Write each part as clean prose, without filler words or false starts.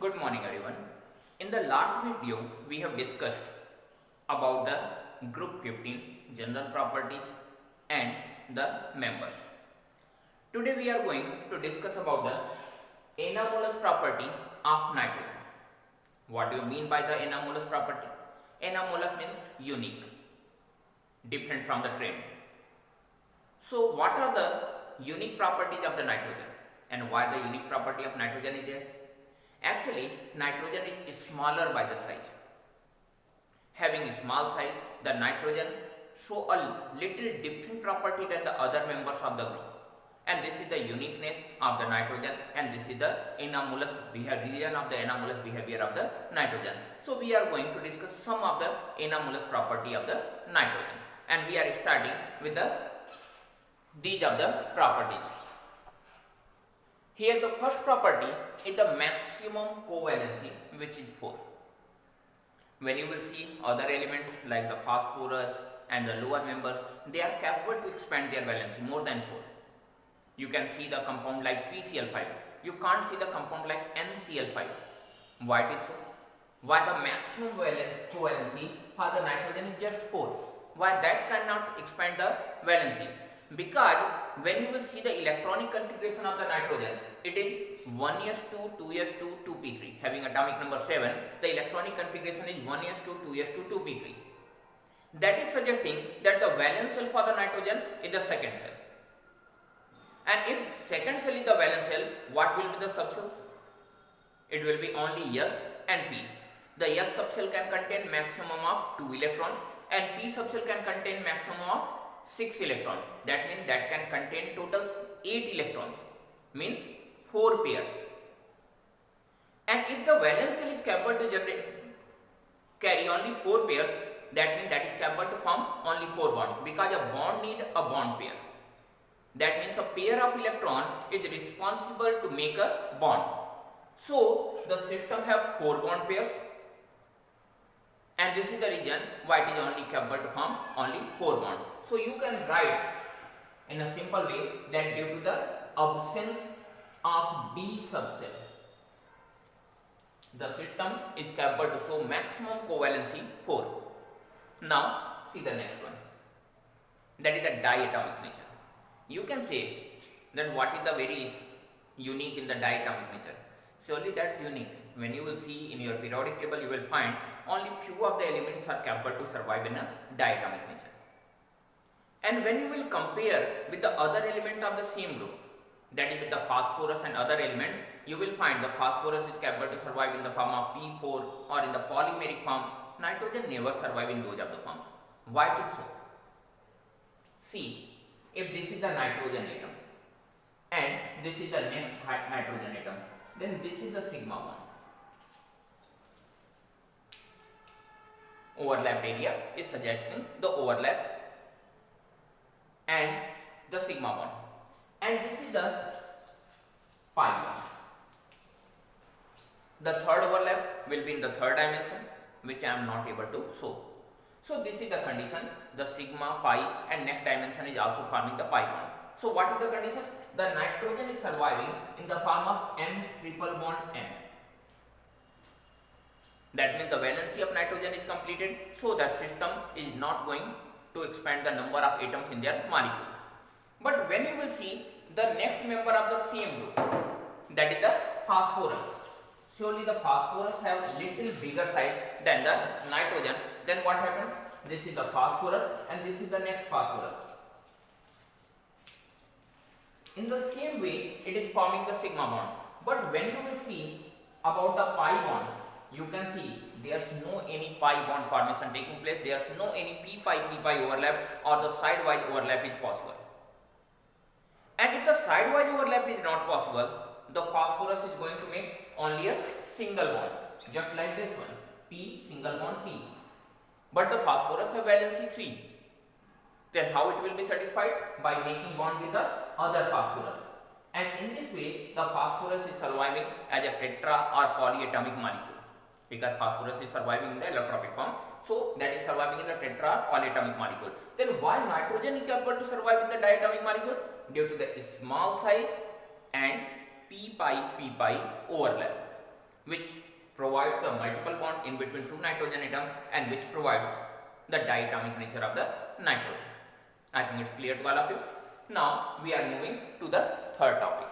Good morning everyone. In the last video we have discussed about the group 15 general properties and the members. Today we are going to discuss about the anomalous property of nitrogen. What do you mean by the anomalous property? Anomalous means unique, different from the trend. So what are the unique properties of the nitrogen and why the unique property of nitrogen is there? Actually, nitrogen is smaller by the size. Having a small size, the nitrogen show a little different property than the other members of the group. And this is the uniqueness of the nitrogen, and this is the anomalous behavior of the anomalous behavior of the nitrogen. So we are going to discuss some of the anomalous property of the nitrogen, and we are starting with these of the properties. Here the first property is the maximum covalency, which is 4. When you will see other elements like the phosphorus and the lower members, they are capable to expand their valency more than 4. You can see the compound like PCl5. You can't see the compound like NCl5. Why it is so? Why the maximum covalency for the nitrogen is just 4? Why that cannot expand the valency? Because when you will see the electronic configuration of the nitrogen, it is 1s2, 2s2, 2p3. Having atomic number 7, the electronic configuration is 1s2, 2s2, 2p3. That is suggesting that the valence shell for the nitrogen is the second cell. And if second cell is the valence shell, what will be the subcells? It will be only S and P. The S subcell can contain maximum of 2 electrons and P subcell can contain maximum of 6 electrons. That means that can contain total 8 electrons, means 4 pair. And if the valence shell is capable to carry only 4 pairs, that means that is capable to form only 4 bonds, because a bond need a bond pair. That means a pair of electron is responsible to make a bond. So the system have 4 bond pairs, and this is the reason why it is only capable to form only 4 bonds. So you can write in a simple way that due to the absence of D subcell, the system is capable to show maximum covalency 4. Now see the next one, that is the diatomic nature. You can say that what is the very unique in the diatomic nature? Surely that's unique. When you will see in your periodic table, you will find only few of the elements are capable to survive in a diatomic nature. And when you will compare with the other element of the same group, that is with the phosphorus and other element, you will find the phosphorus is capable to survive in the form of P4 or in the polymeric form. Nitrogen never survive in those of the forms. Why it is so? See, if this is the nitrogen atom and this is the next nitrogen atom, then this is the sigma bond. Overlap area is suggesting the overlap and the sigma bond, and this is the pi bond. The third overlap will be in the third dimension, which I am not able to show. So this is the condition, the sigma, pi, and next dimension is also forming the pi bond. So what is the condition? The nitrogen is surviving in the form of M triple bond M. That means the valency of nitrogen is completed, so that system is not going to expand the number of atoms in their molecule. But when you will see the next member of the same group, that is the phosphorus. Surely the phosphorus have little bigger size than the nitrogen. Then what happens? This is the phosphorus and this is the next phosphorus. In the same way, it is forming the sigma bond. But when you will see about the pi bond, you can see there is no any pi bond formation taking place. There is no any p pi overlap, or the sidewise overlap is possible. And if the sidewise overlap is not possible, the phosphorus is going to make only a single bond, just like this one, P single bond P. But the phosphorus have valency 3. Then how it will be satisfied? By making bond with the other phosphorus. And in this way, the phosphorus is surviving as a tetra or polyatomic molecule, because phosphorus is surviving in the allotropic form. So that is surviving in the tetra polyatomic molecule. Then why nitrogen is capable to survive in the diatomic molecule? Due to the small size and p pi overlap. which provides the multiple bond in between two nitrogen atom and which provides the diatomic nature of the nitrogen. I think it's clear to all of you. Now we are moving to the third topic.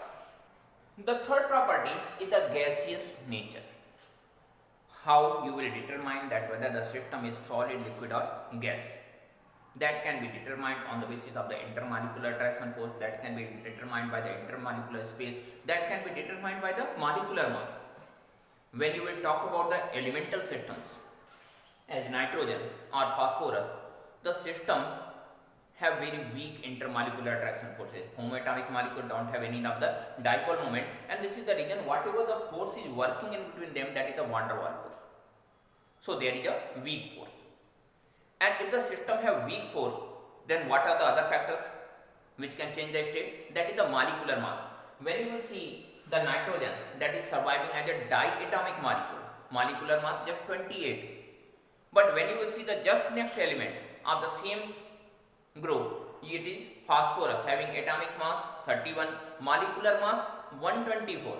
The third property is the gaseous nature. How you will determine that whether the system is solid, liquid or gas. That can be determined on the basis of the intermolecular attraction force, that can be determined by the intermolecular space, that can be determined by the molecular mass. When you will talk about the elemental systems as nitrogen or phosphorus, the system have very weak intermolecular attraction forces. Homoatomic molecule don't have any of the dipole moment, and this is the reason whatever the force is working in between them, that is the van der Waals force. So there is a weak force. And if the system have weak force, then what are the other factors which can change the state? That is the molecular mass. When you will see the nitrogen that is surviving as a diatomic molecule, molecular mass just 28. But when you will see the just next element of the same group, it is phosphorus having atomic mass 31, molecular mass 124.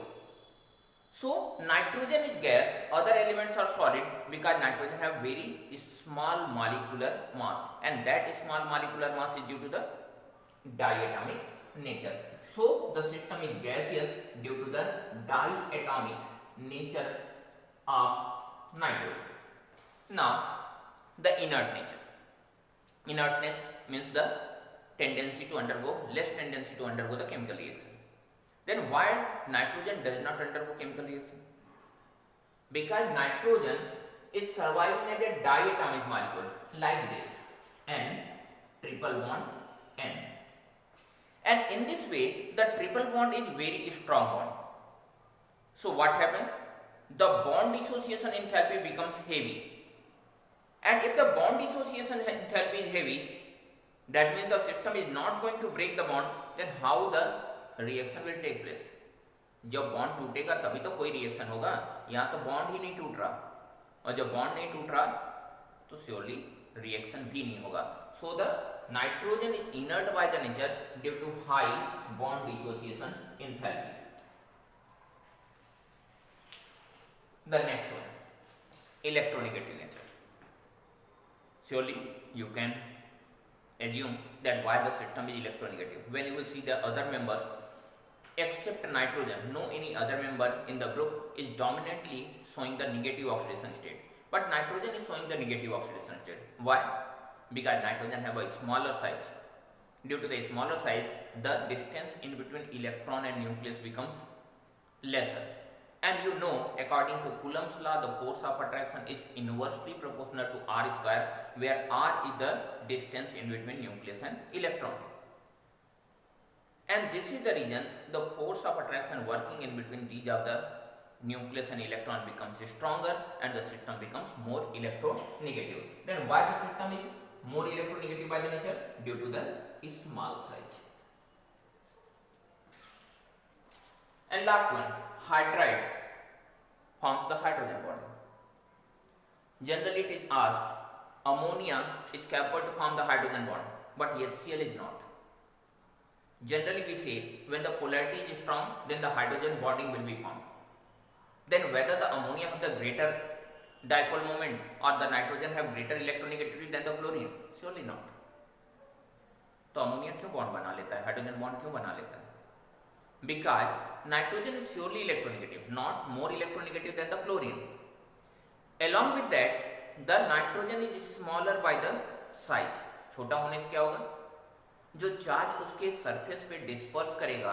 So nitrogen is gas, other elements are solid because nitrogen have very small molecular mass, and that small molecular mass is due to the diatomic nature. So the system is gaseous due to the diatomic nature of nitrogen. Now the inert nature. Inertness means the tendency to undergo, less tendency to undergo the chemical reaction. Then why nitrogen does not undergo chemical reaction? Because nitrogen is surviving as a diatomic molecule like this, N triple bond N, and in this way the triple bond is very strong bond. So what happens? The bond dissociation enthalpy becomes heavy, and if the bond dissociation enthalpy is heavy, that means the system is not going to break the bond. Then how the reaction will take place? जब bond टूटेगा तभी तो कोई reaction होगा. यहाँ तो bond ही नहीं टूट रहा, और जब बॉन्ड नहीं टूट रहा तो श्योरली रिएक्शन भी नहीं होगा. So the nitrogen is inert by the nature due to high bond dissociation enthalpy. The next one, electronegative nature. Surely you can assume that why the system is electronegative. When you will see the other members except nitrogen, no any other member in the group is dominantly showing the negative oxidation state, but nitrogen is showing the negative oxidation state. Why? Because nitrogen have a smaller size. Due to the smaller size, the distance in between electron and nucleus becomes lesser. And you know, according to Coulomb's law, the force of attraction is inversely proportional to r square, where r is the distance in between nucleus and electron. And this is the reason the force of attraction working in between these of the nucleus and electron becomes stronger, and the system becomes more electronegative. Then why the system is more electronegative by the nature? Due to the small size. And last one, hydride forms the hydrogen bond. Generally it is asked, ammonia is capable to form the hydrogen bond, but HCl is not. Generally we say when the polarity is strong, then the hydrogen bonding will be formed. Then whether the ammonia has the greater dipole moment or the nitrogen have greater electronegativity than the chlorine? Surely not. तो ammonia क्यों bond बना लेता है, hydrogen bond क्यों बना लेता है? Because nitrogen is surely electronegative, not more electronegative than the chlorine. Along with that, the nitrogen is smaller by the size. छोटा होने से क्या होगा? जो चार्ज उसके सरफेस पे डिस्पर्स करेगा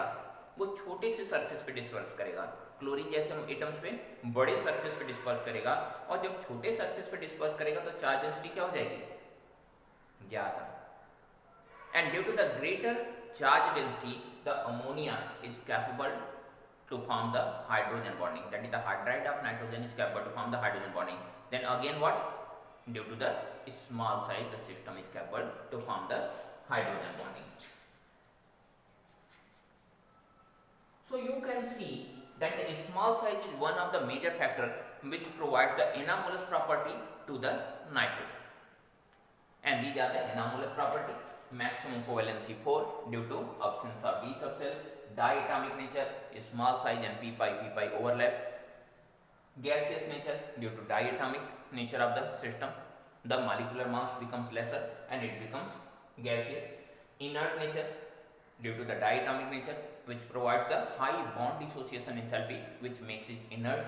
वो छोटे से सरफेस पे डिस्पर्स करेगा. क्लोरीन जैसे एटम्स पे बड़े सरफेस पे डिस्पर्स करेगा, और जब छोटे सरफेस पे डिस्पर्स करेगा तो चार्ज डेंसिटी क्या हो जाएगी? ज्यादा. And due to the greater charge density, the ammonia is capable to form the hydrogen bonding. That is, the hydride of nitrogen is capable to form the hydrogen bonding. Then again what? Due to the small size, the system is capable to form the hydrogen bonding. So you can see that the small size is one of the major factor which provides the anomalous property to the nitrogen. And these are the anomalous property. Maximum covalency 4 due to absence of d subshell, diatomic nature, small size and p pi overlap. Gaseous nature, due to diatomic nature of the system, the molecular mass becomes lesser and it becomes gaseous. Inert nature, due to the diatomic nature, which provides the high bond dissociation enthalpy, which makes it inert.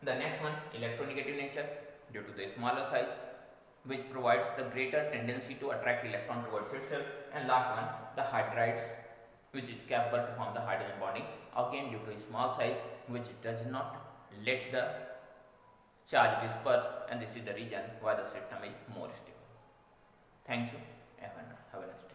The next one, electronegative nature, due to the smaller size, which provides the greater tendency to attract electron towards itself. And last one, the hydrides, which is capable to form the hydrogen bonding, again due to a small size, which does not let the charge disperse, and this is the reason why the system is more stable. Thank you. Have a nice day.